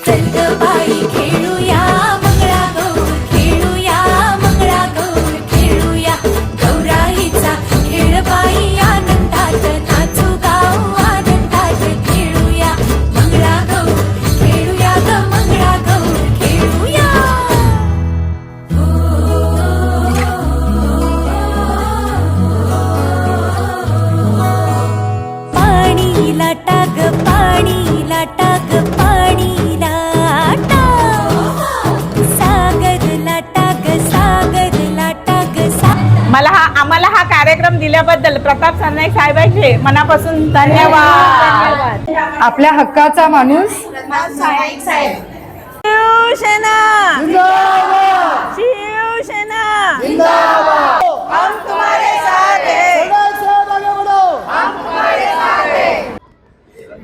चल ग बाई खेळूया मंगळागौर, खेळूया मंगळागौर, खेळूया गौराईचा खेळ बाई आनंदात नाचू गाऊ आनंदात, खेळूया मंगळागौर, खेळूया ग मंगळागौर, खेळूया. पाणी लाटा ग पाणी लाटा ग पाणी लाटा, सागर लाटा ग सागर लाटा ग आम्हाला हा कार्यक्रम दिल्याबद्दल प्रताप सरनाईक साहेबांचे मनापासून धन्यवाद. आपल्या हक्काचा माणूस शिवसेना शिवसेना हम तुम्हारे साथ हैं.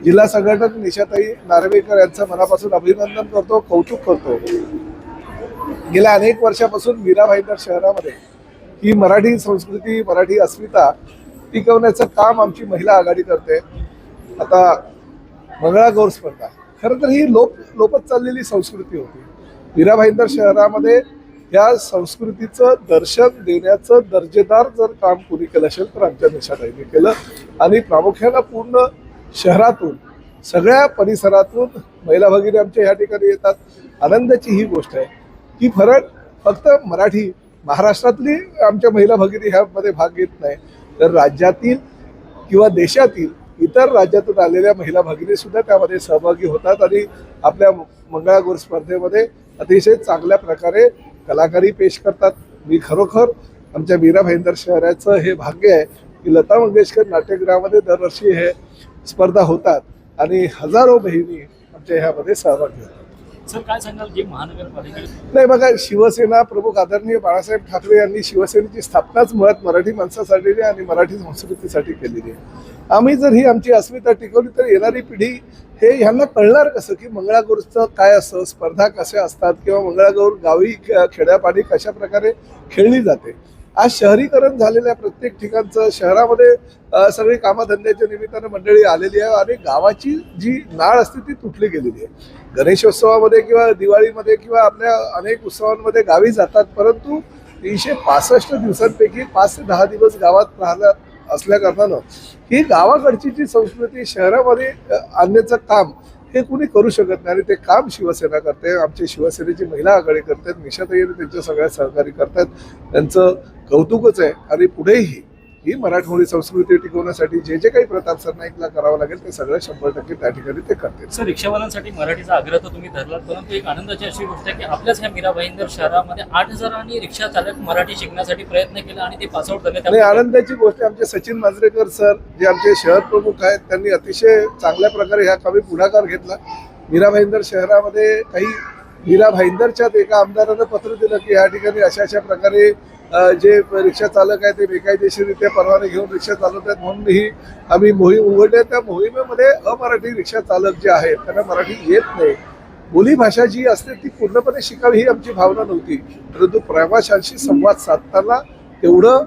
जिल्हा संघटक निशाताई नार्वेकर यांचं मनापासून अभिनंदन करतो, कौतुक करतो. गेल्या अनेक वर्षापासून मीरा भाईंदर शहरामध्ये ही मराठी संस्कृती, मराठी अस्मिता टिकवण्याचं काम आमची महिला आघाडी करते. आता मंगळागौर स्पर्धा खरं तर ही लोपत चाललेली संस्कृती होती. मीरा भाईंदर शहरामध्ये या संस्कृतीचं दर्शन देण्याचं दर्जेदार जर काम कोणी केलं असेल तर आमच्या निशाताईने केलं. आणि प्रामुख्यानं पूर्ण शहरातून, सगळ्या परिसरातून महिला भगिनी आमच्या ह्या ठिकाणी येतात. आनंदाची ही गोष्ट आहे की फक्त मराठी महाराष्ट्रातली आमच्या महिला भगिनी ह्यामध्ये भाग घेत नाही, तर राज्यातील किंवा देशातील इतर राज्यातून आलेल्या महिला भगिनी सुद्धा त्यामध्ये सहभागी होतात आणि आपल्या मंगळागौर स्पर्धेमध्ये अतिशय चांगल्या प्रकारे कलाकारी पेश करतात. मी खरोखर आमच्या मीरा भाईंदर शहराचं हे भाग्य आहे की लता मंगेशकर नाट्यगृहामध्ये दरवर्षी हे स्पर्धा होतात आणि हजारो बहिणी आमच्या ह्यामध्ये सहभागी होतात. सर काय सांगाल जे महानगरपालिकेत नाही बघा, शिवसेना प्रमुख आदरणीय बाळासाहेब ठाकरे यांनी शिवसेनेची स्थापनाच मुळात मराठी माणसासाठी आणि मराठी संस्कृतीसाठी केलेली आहे. आम्ही जर ही आमची अस्मिता टिकवली तर येणारी पिढी हे ह्यांना कळणार कसं की मंगळागौरचं काय असतं, स्पर्धा कशा असतात किंवा मंगळागौर गावी खेड्यापाडी कशा प्रकारे खेळली जाते. आज शहरीकरण झालेल्या प्रत्येक ठिकाणचं शहरामध्ये सगळी कामधंद्याच्या निमित्तानं मंडळी आलेली आहे आणि गावाची जी नाळ असते ती तुटली गेलेली आहे. गणेशोत्सवामध्ये किंवा दिवाळीमध्ये किंवा आपल्या अनेक उत्सवांमध्ये गावी जातात, परंतु 365 दिवसांपैकी 5 ते 10 दिवस गावात राहणार असल्या कारणानं ही गावाकडची जी संस्कृती शहरामध्ये आणण्याचं काम हे कुणी करू शकत नाही आणि ते काम शिवसेना करते. आमची शिवसेनेची महिला आघाडी करतात, निशाताई त्यांच्या सगळ्या सहकारी करतात, त्यांचं कौतुकच आहे. आणि पुढेही ही मराठमोळी संस्कृती टिकवण्यासाठी जे जे काही प्रताप सरनाईकला करावं लागेल ते सगळं 100% त्या ठिकाणी ते करतील. सर रिक्षावाल्यांसाठी मराठीचा आग्रह तर तुम्ही धरलात, परंतु एक आनंदाची अशी गोष्ट आहे की आपल्याच ह्या मीरा भाईंदर शहरामध्ये 8,000 रिक्षा चालक मराठी शिकण्यासाठी प्रयत्न केला आणि ते पासआउट झाले. आणि आनंदाची गोष्ट आमचे सचिन मांजरेकर सर जे आमचे शहर प्रमुख आहेत त्यांनी अतिशय चांगल्या प्रकारे ह्या कामी पुढाकार घेतला. मीरा भाईंदर शहरामध्ये काही मीरा भाईंदरच्याच एका आमदारानं पत्र दिलं की या ठिकाणी अशा प्रकारे जे रिक्षा चालक आहेत ते बेकायदेशीररित्या परवाने घेऊन रिक्षा चालवतात, म्हणून ही आम्ही मोहीम उघडली. त्या मोहिमेमध्ये अमराठी रिक्षा चालक जे आहेत त्यांना मराठी येत नाही, बोलीभाषा जी असते ती पूर्णपणे शिकावी ही आमची भावना नव्हती, परंतु प्रवाशांशी संवाद साधताना तेवढं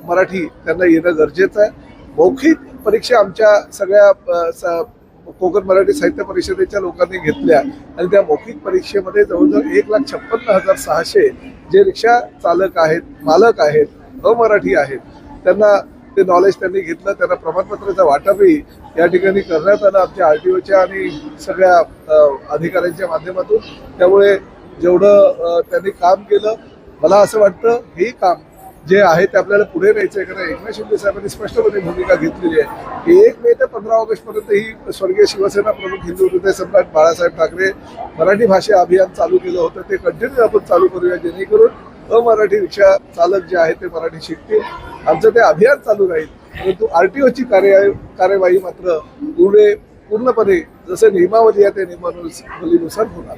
मराठी त्यांना येणं गरजेचं आहे. मौखिक परीक्षा आमच्या सगळ्या कोकण मराठी साहित्य परिषदेच्या लोकांनी घेतल्या आणि त्या मौखिक परीक्षेमध्ये जवळजवळ 1,56,600 जे रिक्षा चालक आहेत, मालक आहेत, अमराठी आहेत, त्यांना ते नॉलेज त्यांनी घेतलं. त्यांना प्रमाणपत्राचं वाटपही या ठिकाणी करण्यात आलं आमच्या RTOच्या आणि सगळ्या अधिकाऱ्यांच्या माध्यमातून. त्यामुळे जेवढं त्यांनी काम केलं, मला असं वाटतं हे काम जे आहे ते आपल्याला पुढे न्यायचं आहे. कारण एकनाथ शिंदे साहेबांनी स्पष्टपणे भूमिका घेतलेली आहे की 1 मे ते 15 ऑगस्टपर्यंत ही स्वर्गीय शिवसेना प्रमुख हिंदू हृदय सम्राट बाळासाहेब ठाकरे मराठी भाषा अभियान चालू केलं होतं, ते कंटिन्यू आपण चालू करूया जेणेकरून अमराठी रिक्षा चालक जे आहे ते मराठी शिकतील. आमचं ते अभियान चालू राहील, परंतु RTOची कार्यवाही मात्र पूर्णपणे जसं नियमावली आहे त्या नियमावलीनुसार होणार.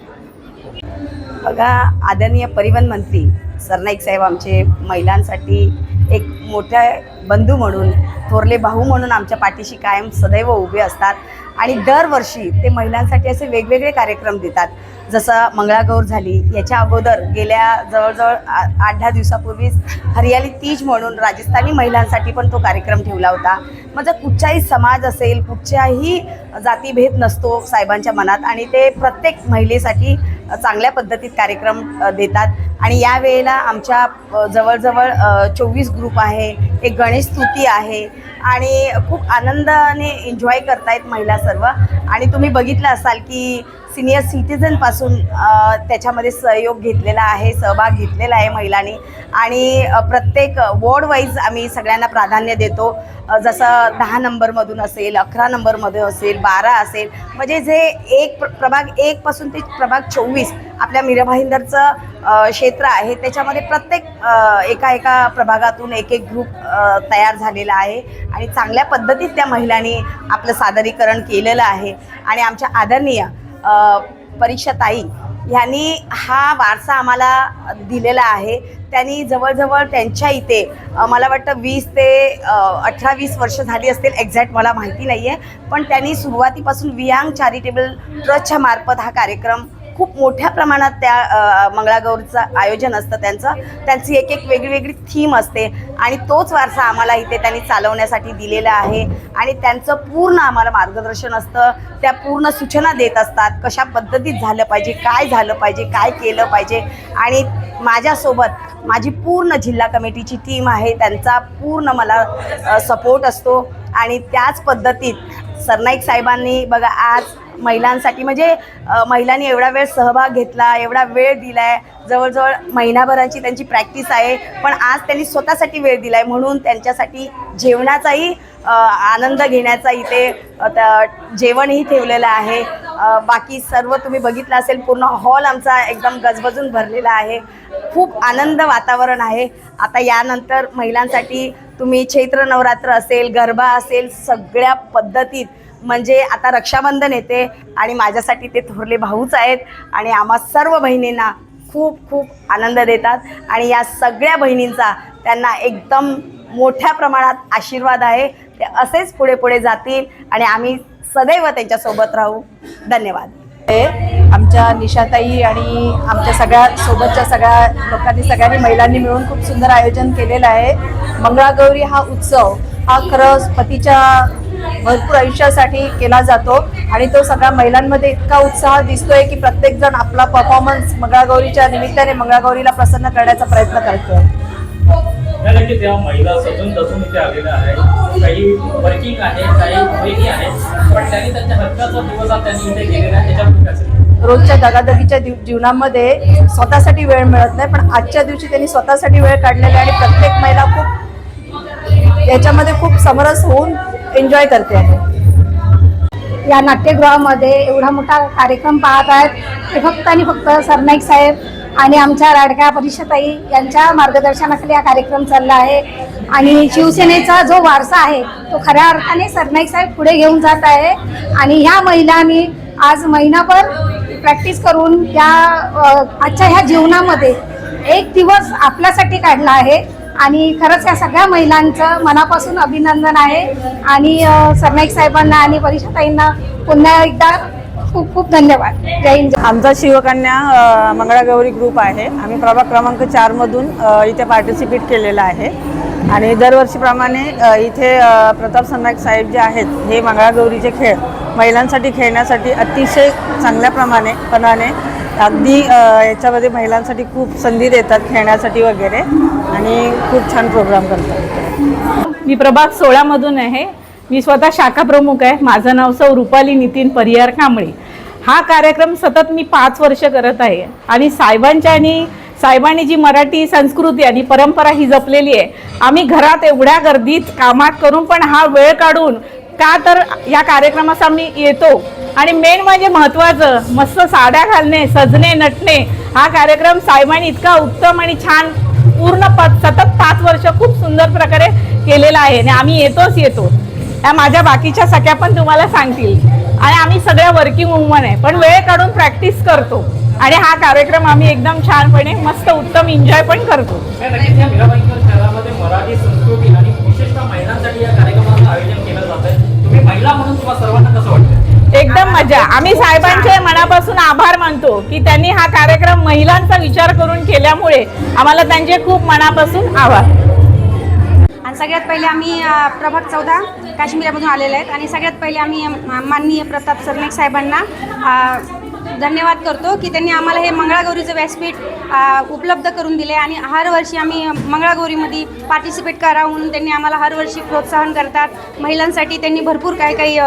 बघा, आदरणीय परिवहन मंत्री सरनाईक साहेब आमचे महिलांसाठी एक मोठे बंधू म्हणून, थोरले भाऊ म्हणून आमच्या पाठीशी कायम सदैव उभे असतात आणि दरवर्षी ते महिलांसाठी असे वेगवेगळे कार्यक्रम देतात. जसं मंगळागौर झाली, याच्या अगोदर गेल्या जवळजवळ 8-10 दिवसापूर्वीच हरियाली तीज म्हणून राजस्थानी महिलांसाठी पण तो कार्यक्रम ठेवला होता. म्हणजे कुठचाही समाज असेल, कुठच्याही जातीभेद नसतो साहेबांच्या मनात आणि ते प्रत्येक महिलेसाठी चांगल्या पद्धतीत कार्यक्रम देतात. आणि यावेळेला आमच्या जवळजवळ 24 ग्रुप आहे, एक गणेश स्तुती आहे आणि खूप आनंदाने एन्जॉय करतायत महिला सर्व. आणि तुम्ही बघितलं असाल की सिनियर सिटीजनपासून त्याच्यामध्ये सहयोग घेतलेला आहे, सहभाग घेतलेला आहे महिलांनी. आणि प्रत्येक वॉर्ड वाईज आम्ही सगळ्यांना प्राधान्य देतो. जसं 10 नंबरमधून असेल, 11 नंबरमध्ये असेल, 12 असेल, म्हणजे जे प्रभाग 1 पासून ते प्रभाग 24 आपल्या मीरा भाईंदरचं क्षेत्र आहे, त्याच्यामध्ये प्रत्येक एका प्रभागातून एक ग्रुप तयार झालेला आहे आणि चांगल्या पद्धतीत त्या महिलांनी आपलं सादरीकरण केलेलं आहे. आणि आमच्या आदरणीय परीक्षाताई ह्यांनी हा वारसा आम्हाला दिलेला आहे. त्यांनी जवळजवळ त्यांच्या इथे मला वाटतं 20 ते 18-20 वर्ष झाली असतील, एक्झॅक्ट मला माहिती नाही आहे, पण त्यांनी सुरुवातीपासून वियांग चॅरिटेबल ट्रस्टच्या मार्फत हा कार्यक्रम खूप मोठ्या प्रमाणात त्या मंगळागौरचं आयोजन असतं. त्यांची एक वेगळी थीम असते आणि तोच वारसा आम्हाला इथे त्यांनी चालवण्यासाठी दिलेला आहे. आणि त्यांचं पूर्ण आम्हाला मार्गदर्शन असतं, त्या पूर्ण सूचना देत असतात, कशा पद्धतीत झालं पाहिजे, काय झालं पाहिजे, काय केलं पाहिजे. आणि माझ्यासोबत माझी पूर्ण जिल्हा कमिटीची टीम आहे, त्यांचा पूर्ण मला सपोर्ट असतो. आणि त्याच पद्धतीत सरनाईक साहेबांनी बघा आज महिलांसाठी म्हणजे महिलांनी एवढा वेळ सहभाग घेतला, एवढा वेळ दिला आहे, जवळजवळ महिनाभराची त्यांची प्रॅक्टिस आहे, पण आज त्यांनी स्वतःसाठी वेळ दिला आहे. म्हणून त्यांच्यासाठी जेवणाचाही आनंद घेण्याचा इथे जेवणही ठेवलेलं आहे. बाकी सर्व तुम्ही बघितलं असेल, पूर्ण हॉल आमचा एकदम गजबजून भरलेला आहे, खूप आनंद वातावरण आहे. आता यानंतर महिलांसाठी तुम्ही चैत्र नवरात्र असेल, गरबा असेल, सगळ्या पद्धतीत म्हणजे आता रक्षाबंधन येते आणि माझ्यासाठी ते थोरले भाऊच आहेत आणि आम्हा सर्व बहिणींना खूप खूप आनंद देतात. आणि या सगळ्या बहिणींचा त्यांना एकदम मोठ्या प्रमाणात आशीर्वाद आहे. ते असेच पुढे पुढे जातील आणि आम्ही सदैव त्यांच्यासोबत राहू. धन्यवाद. आमच्या निशाताई आणि आमच्या सगळ्या सोबतच्या सगळ्या लोकांनी, सगळ्यांनी महिलांनी मिळून खूप सुंदर आयोजन केलेलं आहे. मंगळागौरी हा उत्सव हा खरंच पतीच्या भरपूर आयुष्यासाठी केला जातो आणि तो सगळ्या महिलांमध्ये इतका उत्साह दिसतोय की प्रत्येकजण आपला परफॉर्मन्स मंगळागौरीच्या निमित्ताने मंगळागौरीला प्रसन्न करण्याचा प्रयत्न करतोय. नक्कीच या महिला सजून दसून इथे आलेल्या आहेत, काही वर्किंग आहे, काही गृहिणी आहेत, पण त्यांनी त्यांच्या हक्काचा दिवस आज त्यांनी इथे गेलेला आहे. त्याच्याबद्दल रोजच्या दगादगीच्या जीवनामध्ये स्वतःसाठी वेळ मिळत नाही, पण आजच्या दिवशी त्यांनी स्वतःसाठी वेळ काढलेला आहे आणि प्रत्येक महिला खूप याच्यामध्ये खूप समरस होऊन एन्जॉय करते आहे. या नाट्यगृहामध्ये एवढा मोठा कार्यक्रम पाहत आहेत ते फक्त आणि फक्त सरनाईक साहेब आणि आमच्या लाडक्या परीक्षाताई यांच्या मार्गदर्शनाखाली हा कार्यक्रम चालला आहे. आणि शिवसेनेचा जो वारसा आहे तो खऱ्या अर्थाने सरनाईक साहेब पुढे घेऊन जात आहे. आणि ह्या महिलांनी आज महिनाभर प्रॅक्टिस करून या आजच्या ह्या जीवनामध्ये एक दिवस आपल्यासाठी काढला आहे. आणि खरंच या सगळ्या महिलांचं मनापासून अभिनंदन आहे. आणि सरनाईक साहेबांना आणि परीक्षाताईंना पुन्हा एकदा खूप खूप धन्यवाद. जय हिंद. आमचा शिवकन्या मंगळागौरी ग्रुप आहे. आम्ही प्रभाग क्रमांक 4 मधून इथे पार्टिसिपेट केलेला आहे आणि दरवर्षीप्रमाणे इथे प्रताप सरनाईक साहेब जे आहेत हे मंगळागौरीचे खेळ महिलांसाठी खेळण्यासाठी अतिशय चांगल्या पणाने अगदी याच्यामध्ये महिलांसाठी खूप संधी देतात खेळण्यासाठी वगैरे आणि खूप छान प्रोग्राम करतात. मी प्रभाग 16 मधून आहे. मी स्वतः शाखा प्रमुख आहे. माझं नाव सौ रुपाली नितीन परिहार कांबळे. हा कार्यक्रम सतत मी 5 वर्ष करत आहे आणि साहेबांनी जी मराठी संस्कृती आणि परंपरा ही जपलेली आहे. आम्ही घरात एवढ्या गर्दीत कामात करून पण हा वेळ काढून का तर या कार्यक्रमास आम्ही येतो. आणि मेन म्हणजे महत्त्वाचं मस्त साड्या घालणे, सजणे, नटणे. हा कार्यक्रम साहेबांनी इतका उत्तम आणि छान पूर्ण सतत 5 वर्ष खूप सुंदर प्रकारे केलेला आहे आणि आम्ही येतो. या माझ्या बाकीच्या सख्या पण तुम्हाला सांगतील. आणि आम्ही सगळ्या वर्किंग वुमन आहे पण वेळ काढून प्रॅक्टिस करतो आणि हा कार्यक्रम आम्ही एकदम छानपणे मस्त उत्तम एन्जॉय पण करतो. नक्कीच या मीरा भाईंदर शहरामध्ये मराठी संस्कृती आणि विशेषतः महिलांसाठी या कार्यक्रमाचं आयोजन केलं जात आहे. तुम्ही महिला म्हणून तुम्हाला सर्वांना कसं वाटतं? एकदम मजा. आम्ही साहेबांचे मनापासून आभार मानतो की त्यांनी हा कार्यक्रम महिलांचा विचार करून केल्यामुळे आम्हाला त्यांचे खूप मनापासून आभार. आणि सगळ्यात पहिले आम्ही प्रभाग 14 काश्मीरामधून आलेले आहेत आणि सगळ्यात पहिले आम्ही माननीय प्रताप सरनाईक साहेबांना धन्यवाद करतो की त्यांनी आम्हाला हे मंगळागौरीचं व्यासपीठ उपलब्ध करून दिले आणि हर वर्षी आम्ही मंगळागौरीमध्ये पार्टिसिपेट करावं म्हणून त्यांनी आम्हाला हर वर्षी प्रोत्साहन करतात. महिलांसाठी त्यांनी भरपूर काही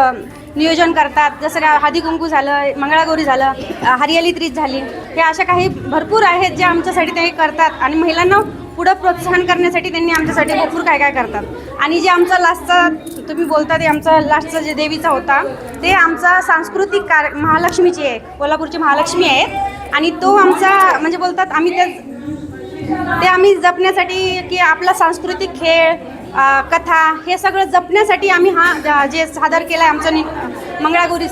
नियोजन करतात, जसं का हळदी कुंकू झालं, मंगळागौरी झालं, हरियाली तीज झाली, हे अशा काही भरपूर आहेत जे आमच्यासाठी ते करतात आणि महिलांना पुढं प्रोत्साहन करण्यासाठी त्यांनी आमच्यासाठी भरपूर काय करतात. आणि जे आमचा लास्टचा तुम्ही बोलता ते आमचा लास्टचा जे देवीचा होता ते आमचा सांस्कृतिक महालक्ष्मीची आहे, कोल्हापूरची महालक्ष्मी आहेत आणि तो आमचा म्हणजे बोलतात आम्ही ते आम्ही जपण्यासाठी की आपला सांस्कृतिक खेळ कथा हे सगळं जपण्यासाठी आम्ही हा जे सादर केला आहे आमचं मंगळागौरी